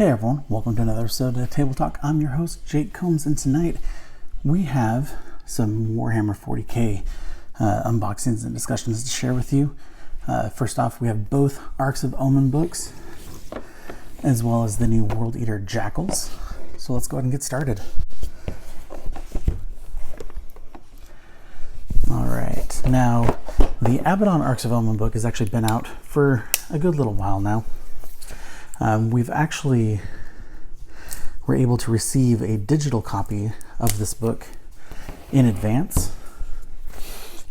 Hey everyone, welcome to another episode of Table Talk. I'm your host, Jake Combs, and tonight we have some Warhammer 40k unboxings and discussions to share with you. First off, we have both Arks of Omen books, as well as the new World Eater Jakhals. So let's go ahead and get started. Alright, now the Abaddon Arks of Omen book has actually been out for a good little while now. We're able to receive a digital copy of this book in advance.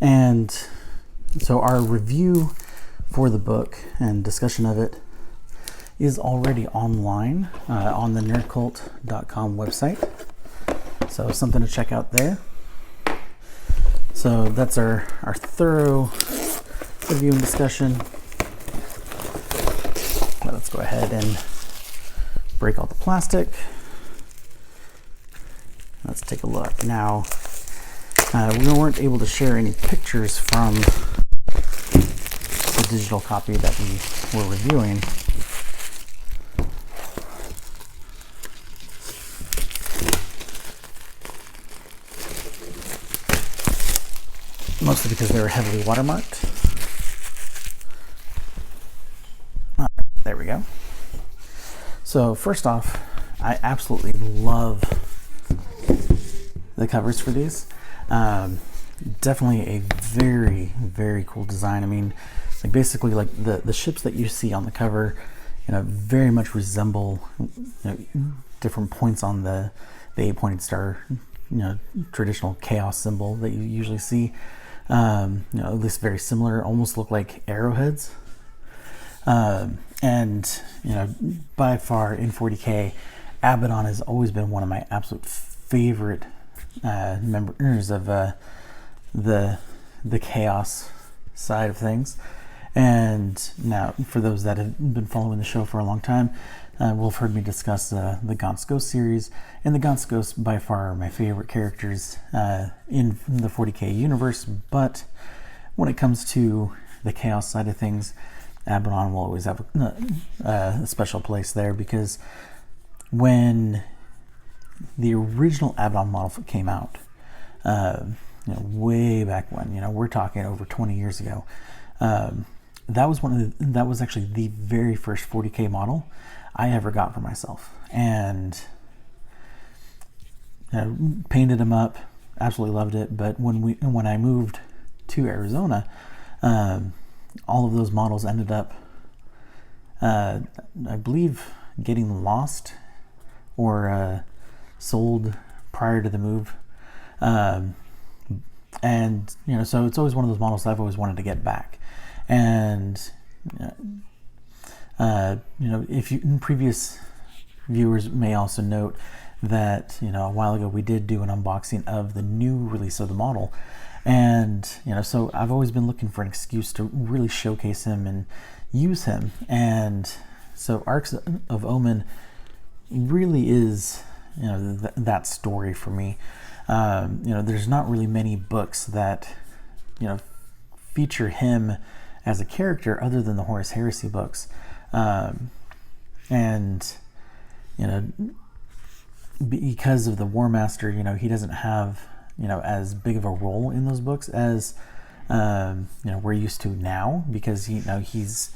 And so our review for the book and discussion of it is already online on the nerdcult.com website. So something to check out there. So that's our thorough review and discussion. Let's go ahead and break out the plastic. Let's take a look. Now, we weren't able to share any pictures from the digital copy that we were reviewing. Mostly because they were heavily watermarked. There we go. So first off, I absolutely love the covers for these. Definitely a very, very cool design. I mean, like basically like the ships that you see on the cover, very much resemble different points on the 8-pointed star, traditional chaos symbol that you usually see. At least very similar, almost look like arrowheads. And by far in 40k, Abaddon has always been one of my absolute favorite members of the chaos side of things. And now, for those that have been following the show for a long time, will have heard me discuss the Gaunt's Ghost series. And the Gaunt's Ghost by far are my favorite characters in the 40k universe. But when it comes to the chaos side of things, Abaddon will always have a special place there, because when the original Abaddon model came out, way back when, we're talking over 20 years ago, that was actually the very first 40k model I ever got for myself, and painted him up, absolutely loved it. But when I moved to Arizona, all of those models ended up, I believe, getting lost or sold prior to the move. And, so it's always one of those models that I've always wanted to get back. And, if you, previous viewers may also note that, a while ago we did do an unboxing of the new release of the model. And, so I've always been looking for an excuse to really showcase him and use him. And so Arks of Omen really is, that story for me. There's not really many books that, feature him as a character other than the Horus Heresy books. Because of the War Master, he doesn't have, as big of a role in those books as, we're used to now, because he's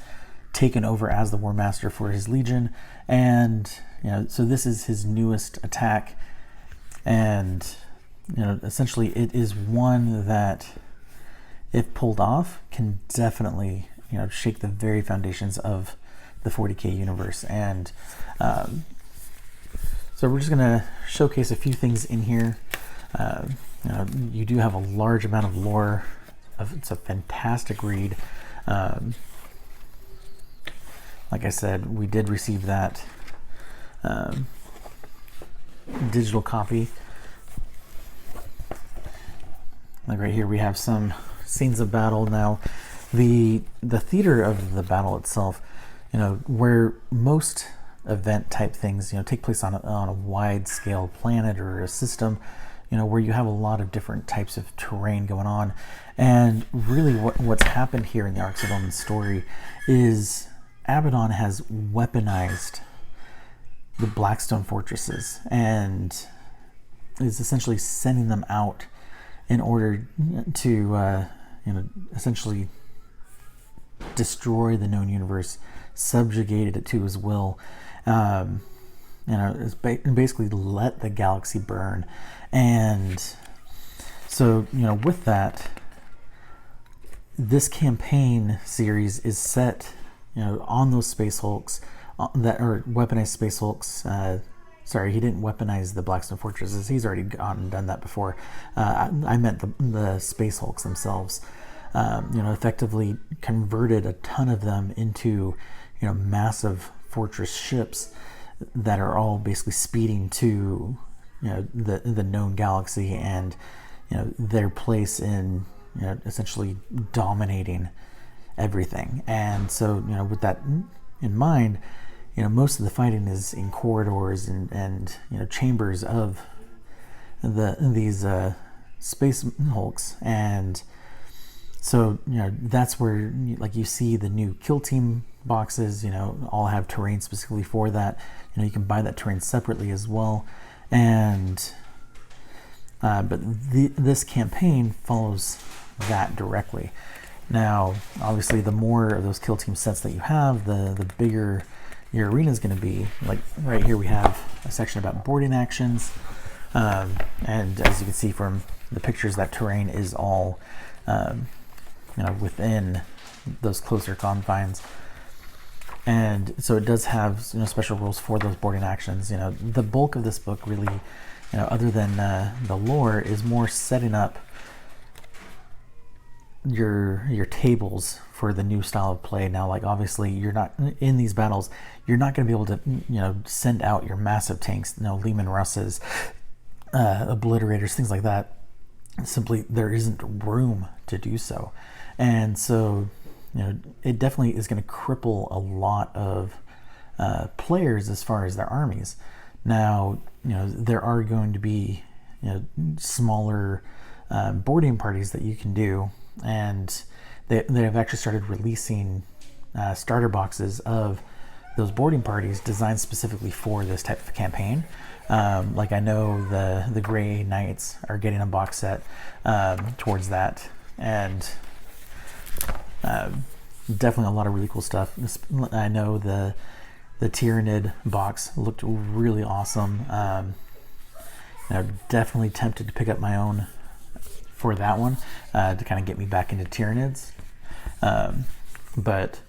taken over as the War Master for his Legion. And, so this is his newest attack. And, essentially it is one that, if pulled off, can definitely, shake the very foundations of the 40k universe. And, so we're just going to showcase a few things in here. You do have a large amount of lore. It's a fantastic read. Like I said, we did receive that digital copy. Like right here, we have some scenes of battle. Now, the theater of the battle itself, where most event type things, take place on a wide scale planet or a system, where you have a lot of different types of terrain going on. And really what's happened here in the Arks of Omen story is Abaddon has weaponized the Blackstone fortresses, and is essentially sending them out in order to essentially destroy the known universe, subjugate it to his will. It's basically let the galaxy burn. And so, with that, this campaign series is set, on those Space Hulks, that are weaponized Space Hulks. Sorry, he didn't weaponize the Blackstone fortresses. He's already gone and done that before. I meant the Space Hulks themselves. Effectively converted a ton of them into, massive fortress ships that are all basically speeding to, the known galaxy and, their place in, essentially dominating everything. And so, with that in mind, most of the fighting is in corridors and chambers of these Space Hulks. And so, that's where, like, you see the new Kill Team boxes, all have terrain specifically for that. You can buy that terrain separately as well. And, but this campaign follows that directly. Now, obviously, the more of those Kill Team sets that you have, the bigger your arena is going to be. Like, right here, we have a section about boarding actions. And as you can see from the pictures, that terrain is all, within those closer confines. And so it does have special rules for those boarding actions. The bulk of this book really, other than the lore, is more setting up your tables for the new style of play. Now, like, obviously, you're not in these battles. You're not going to be able to send out your massive tanks, Lehman Russes, obliterators, things like that. Simply, there isn't room to do so. And so, it definitely is going to cripple a lot of players as far as their armies. Now, there are going to be, smaller boarding parties that you can do, and they have actually started releasing starter boxes of those boarding parties designed specifically for this type of campaign. Like, I know the Grey Knights are getting a box set towards that, and definitely a lot of really cool stuff. I know the Tyrannid box looked really awesome. I'm definitely tempted to pick up my own for that one to kind of get me back into Tyrannids. But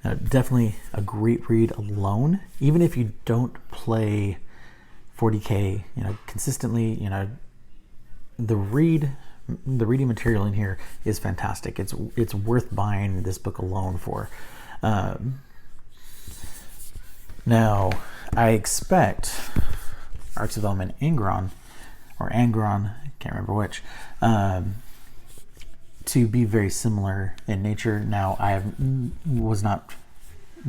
definitely a great read alone, even if you don't play 40K, consistently. The reading material in here is fantastic. It's worth buying this book alone for. Now, I expect Arks of Omen Angron, can't remember which, to be very similar in nature. Now, I was not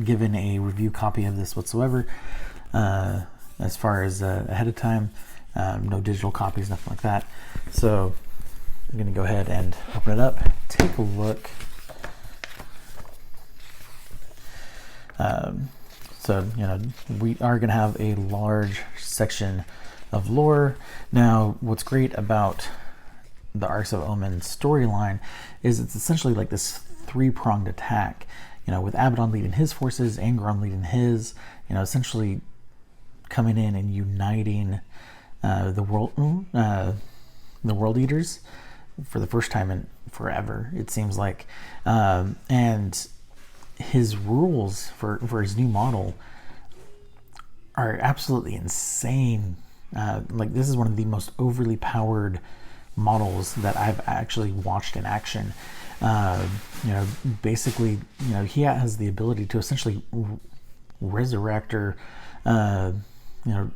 given a review copy of this whatsoever, as far as ahead of time. No digital copies, nothing like that. So I'm going to go ahead and open it up, take a look. So, we are going to have a large section of lore. Now, what's great about the Arks of Omen storyline is it's essentially like this three-pronged attack, with Abaddon leading his forces, Angron leading his, essentially coming in and uniting the world eaters for the first time in forever, it seems like. And his rules for his new model are absolutely insane. Like, this is one of the most overly powered models that I've actually watched in action. Basically, he has the ability to essentially resurrect or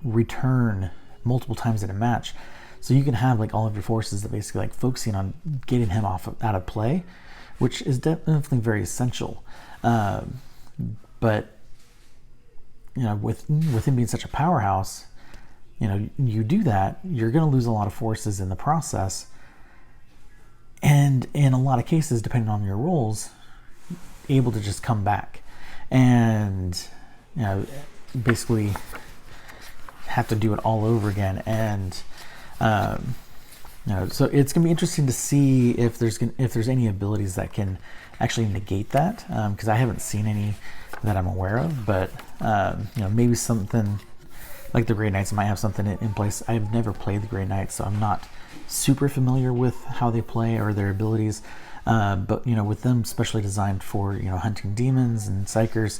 return multiple times in a match. So you can have like all of your forces that basically like focusing on getting him out of play, which is definitely very essential. But with him being such a powerhouse, you do that, you're going to lose a lot of forces in the process. And in a lot of cases, depending on your roles, able to just come back. And, basically, have to do it all over again. And so it's gonna be interesting to see if there's any abilities that can actually negate that, because I haven't seen any that I'm aware of. But maybe something like the Grey Knights might have something in place. I've never played the Grey Knights, so I'm not super familiar with how they play or their abilities. But with them specially designed for hunting demons and psychers,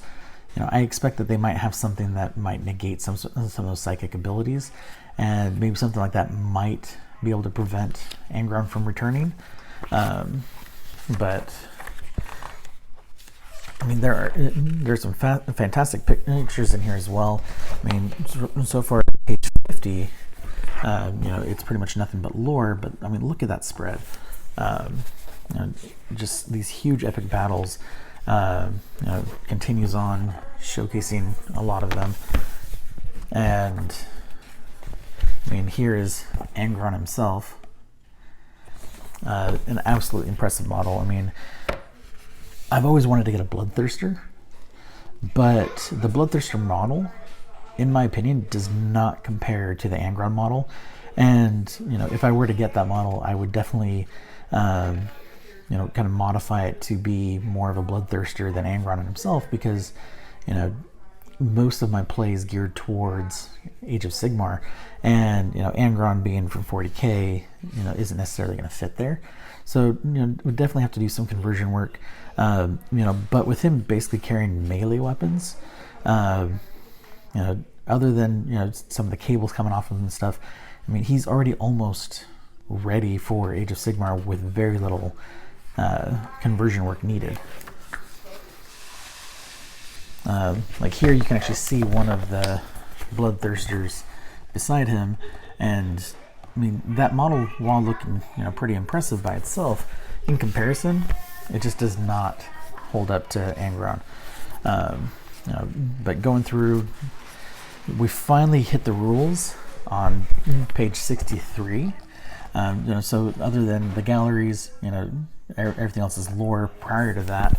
I expect that they might have something that might negate some of those psychic abilities, and maybe something like that might be able to prevent Angron from returning. But I mean, there's some fantastic pictures in here as well. I mean, so far page 50, it's pretty much nothing but lore. But I mean, look at that spread. Just these huge epic battles. Continues on showcasing a lot of them. And I mean, here is Angron himself. An absolutely impressive model. I mean, I've always wanted to get a Bloodthirster, but the Bloodthirster model, in my opinion, does not compare to the Angron model. And if I were to get that model, I would definitely kind of modify it to be more of a Bloodthirster than Angron himself, because most of my play is geared towards Age of Sigmar, and Angron being from 40k isn't necessarily going to fit there. So we definitely have to do some conversion work. But with him basically carrying melee weapons, other than some of the cables coming off of him and stuff, I mean, he's already almost ready for Age of Sigmar with very little conversion work needed. Like here, you can actually see one of the Bloodthirsters beside him, and I mean, that model, while looking pretty impressive by itself, in comparison, it just does not hold up to Angron. But going through, we finally hit the rules on page 63. So other than the galleries, everything else is lore prior to that.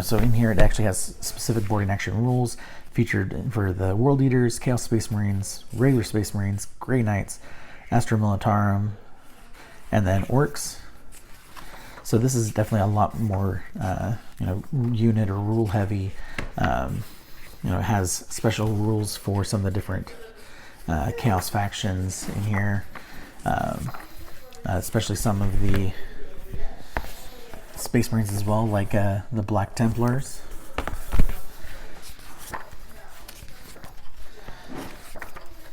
So in here, it actually has specific boarding action rules featured for the World Eaters, Chaos Space Marines, regular Space Marines, Grey Knights, Astra Militarum, and then Orcs. So this is definitely a lot more, unit or rule heavy. It has special rules for some of the different Chaos factions in here, especially some of the Space Marines as well, like the Black Templars.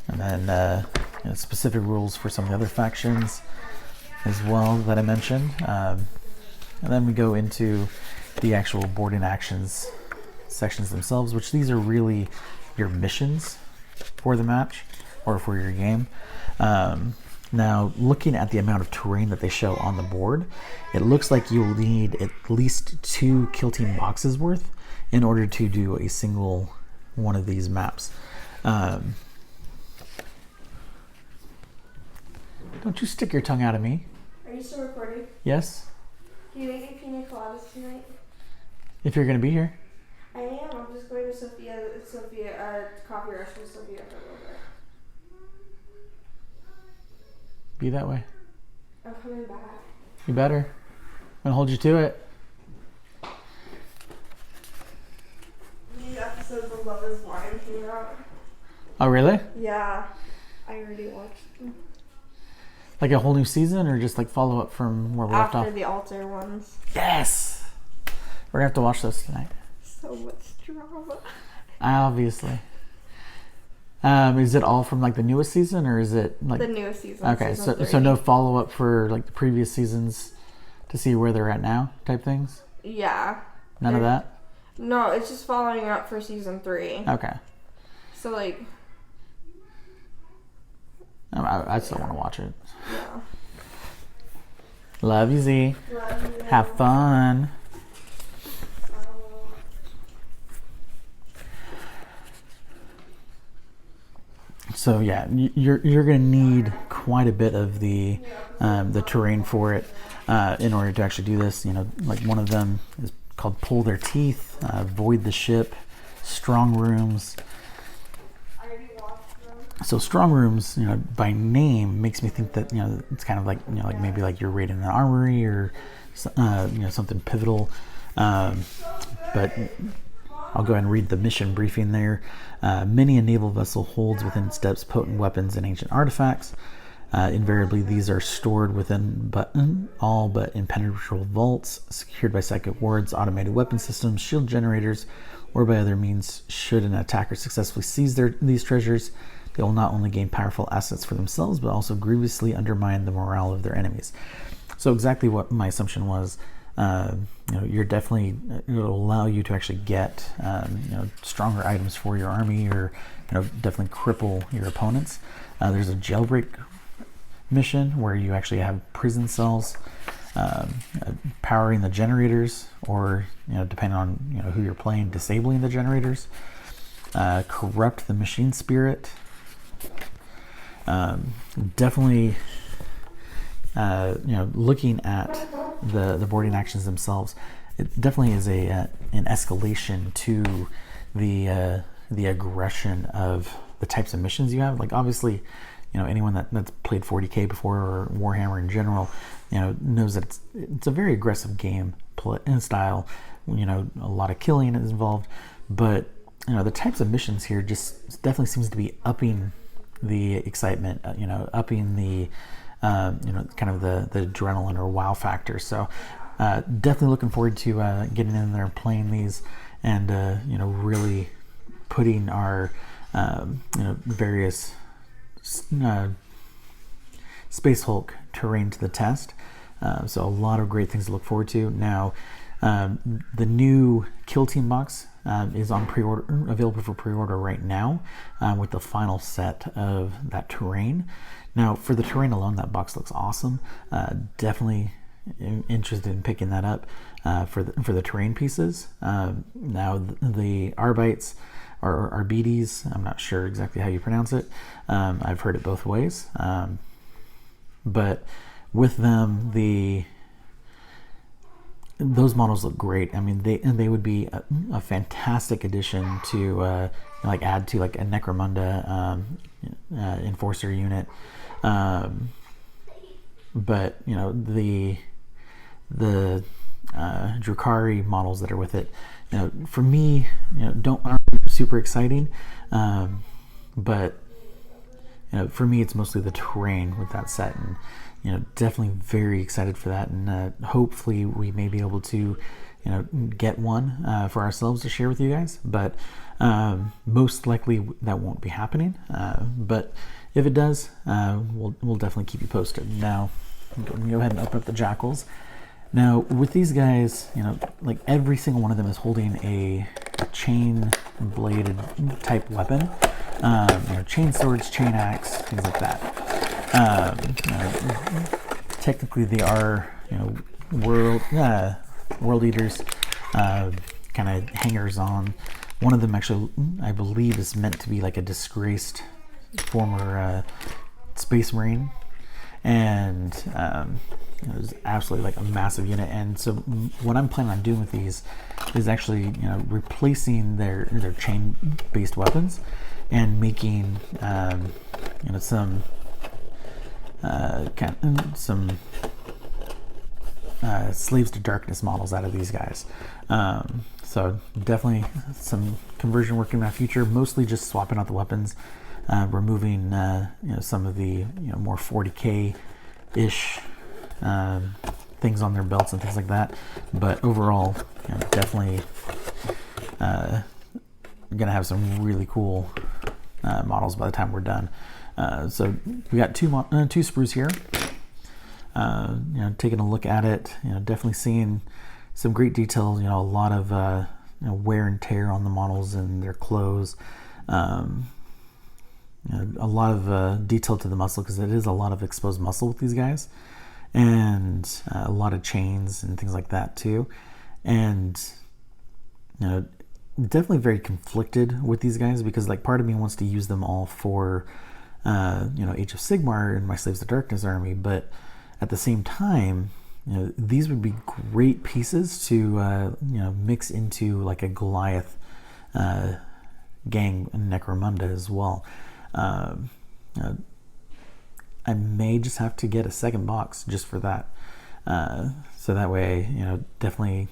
And then specific rules for some of the other factions as well that I mentioned. And then we go into the actual boarding actions sections themselves, which these are really your missions for the match or for your game. Now, looking at the amount of terrain that they show on the board, it looks like you'll need at least 2 Kill Team boxes worth in order to do a single one of these maps. Don't you stick your tongue out at me. Are you still recording? Yes. Do you make any pina coladas tonight? If you're going to be here. I am. I'm just going to Sophia, coffee rush with Sophia for a little bit. Be that way. I'm coming back. You better. I'm going to hold you to it. These episodes of Love is Blind came out. Oh, really? Yeah. I already watched them. Like a whole new season, or just like follow up from where we left off? After the altar ones. Yes! We're going to have to watch those tonight. So much drama. Obviously. Is it all from like the newest season, or is it like the newest season? Okay, so no follow up for like the previous seasons to see where they're at now, type things. Yeah. None of that. No, it's just following up for season 3. Okay. So like. I still want to watch it. Yeah. Love you, Z. Love you. Have fun. So yeah, you're gonna need quite a bit of the terrain for it in order to actually do this. Like one of them is called Pull Their Teeth, Void the Ship, Strong Rooms. So strong rooms, by name makes me think that it's kind of like like maybe like you're raiding an armory or something pivotal. But I'll go ahead and read the mission briefing there. Many a naval vessel holds within its depths potent weapons and ancient artifacts. Invariably, these are stored within all but impenetrable vaults, secured by psychic wards, automated weapon systems, shield generators, or by other means. Should an attacker successfully seize these treasures, they will not only gain powerful assets for themselves, but also grievously undermine the morale of their enemies. So exactly what my assumption was. You're definitely, it'll allow you to actually get stronger items for your army, or definitely cripple your opponents. There's a jailbreak mission where you actually have prison cells, powering the generators, or depending on who you're playing, disabling the generators. Corrupt the machine spirit. Definitely looking at the boarding actions themselves, it definitely is an escalation to the aggression of the types of missions you have. Like obviously, anyone that's played 40k before, or Warhammer in general, knows that it's a very aggressive game style. A lot of killing is involved, but the types of missions here just definitely seems to be upping the excitement, upping the kind of the adrenaline or wow factor. So definitely looking forward to getting in there, playing these, and really putting our various Space Hulk terrain to the test. So a lot of great things to look forward to. Now, the new Kill Team box is on pre-order, available for pre-order right now, with the final set of that terrain. Now, for the terrain alone, that box looks awesome. Definitely interested in picking that up for the terrain pieces. Now, the Arbites or Arbites, I'm not sure exactly how you pronounce it. I've heard it both ways. But with them, those models look great. I mean, they would be a fantastic addition to add to like a Necromunda enforcer unit. But the Drukhari models that are with it, for me, aren't super exciting. But for me, it's mostly the terrain with that set, and definitely very excited for that. And hopefully, we may be able to get one for ourselves to share with you guys. But most likely that won't be happening. But if it does, we'll definitely keep you posted. Now, go ahead and open up the Jakhals. Now, with these guys, like every single one of them is holding a chain bladed type weapon. Chain swords, chain axe, things like that. Technically, they are world eaters, kind of hangers on. One of them actually, I believe, is meant to be like a disgraced former space marine, and it was absolutely like a massive unit. And so what I'm planning on doing with these is actually replacing their chain based weapons and making some Slaves to Darkness models out of these guys. So definitely some conversion work in my future, mostly just swapping out the weapons, removing some of the more 40k ish things on their belts and things like that. But overall, definitely gonna have some really cool models by the time we're done. So we got two sprues here. Taking a look at it, definitely seeing some great details. A lot of wear and tear on the models and their clothes. A lot of detail to the muscle, because it is a lot of exposed muscle with these guys, and a lot of chains and things like that too. And definitely very conflicted with these guys, because like part of me wants to use them all for Age of Sigmar in my Slaves to Darkness army, but at the same time, these would be great pieces to mix into like a Goliath gang in Necromunda as well. I may just have to get a second box just for that. So that way, definitely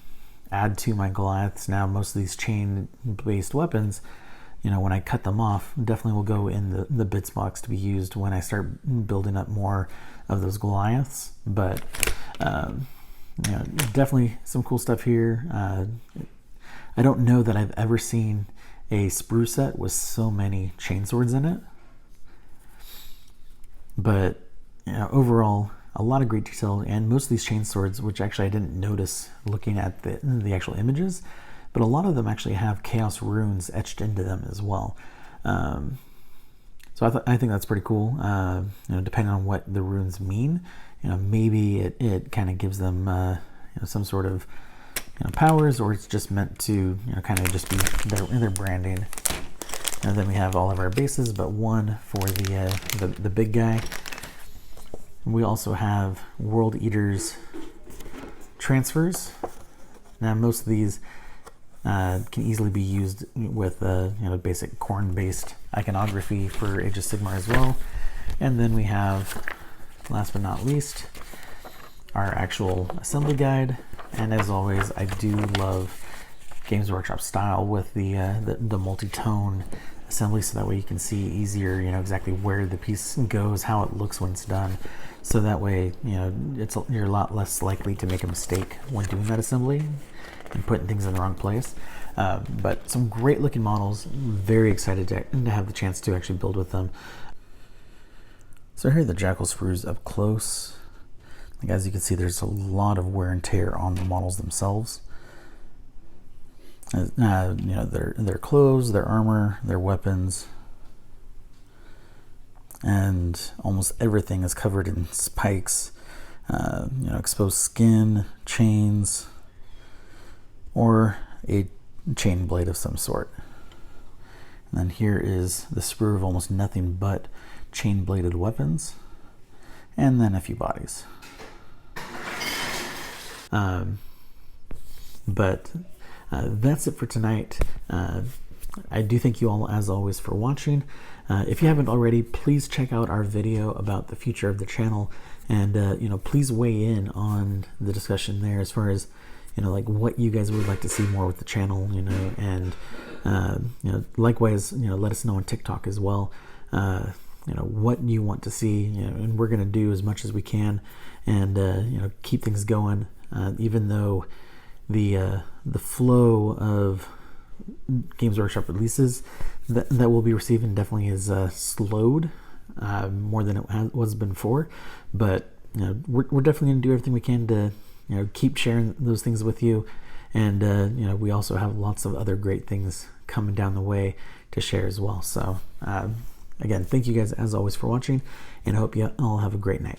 add to my Goliaths. Now, most of these chain-based weapons, when I cut them off, definitely will go in the bits box to be used when I start building up more of those Goliaths. But definitely some cool stuff here. I don't know that I've ever seen a sprue set with so many chainswords in it. But overall, a lot of great detail, and most of these chainswords, which actually I didn't notice looking at the actual images, but a lot of them actually have chaos runes etched into them as well. So I think that's pretty cool. Depending on what the runes mean, maybe it kind of gives them some sort of powers, or it's just meant to kind of just be their branding. And then we have all of our bases, but one for the big guy. We also have World Eater's transfers. Now, most of these can easily be used with basic Khorne-based iconography for Age of Sigmar as well. And then we have, last but not least, our actual assembly guide. And as always, I do love Games Workshop style with the multi-tone assembly, so that way you can see easier, exactly where the piece goes, how it looks when it's done. So that way, you're a lot less likely to make a mistake when doing that assembly and putting things in the wrong place. But some great looking models. Very excited to have the chance to actually build with them. So here are the Jakhal sprues up close. As you can see, there's a lot of wear and tear on the models themselves. Their clothes, their armor, their weapons, and almost everything is covered in spikes, exposed skin, chains, or a chain blade of some sort. And then here is the sprue of almost nothing but chain bladed weapons, and then a few bodies. But that's it for tonight. I do thank you all, as always, for watching. If you haven't already, please check out our video about the future of the channel, and please weigh in on the discussion there as far as like what you guys would like to see more with the channel, and likewise, let us know on TikTok as well. What you want to see, and we're going to do as much as we can, and keep things going, even though the flow of Games Workshop releases that we'll be receiving definitely is slowed more than it was before. But we're definitely going to do everything we can to keep sharing those things with you, and we also have lots of other great things coming down the way to share as well. So again, thank you guys as always for watching, and I hope you all have a great night.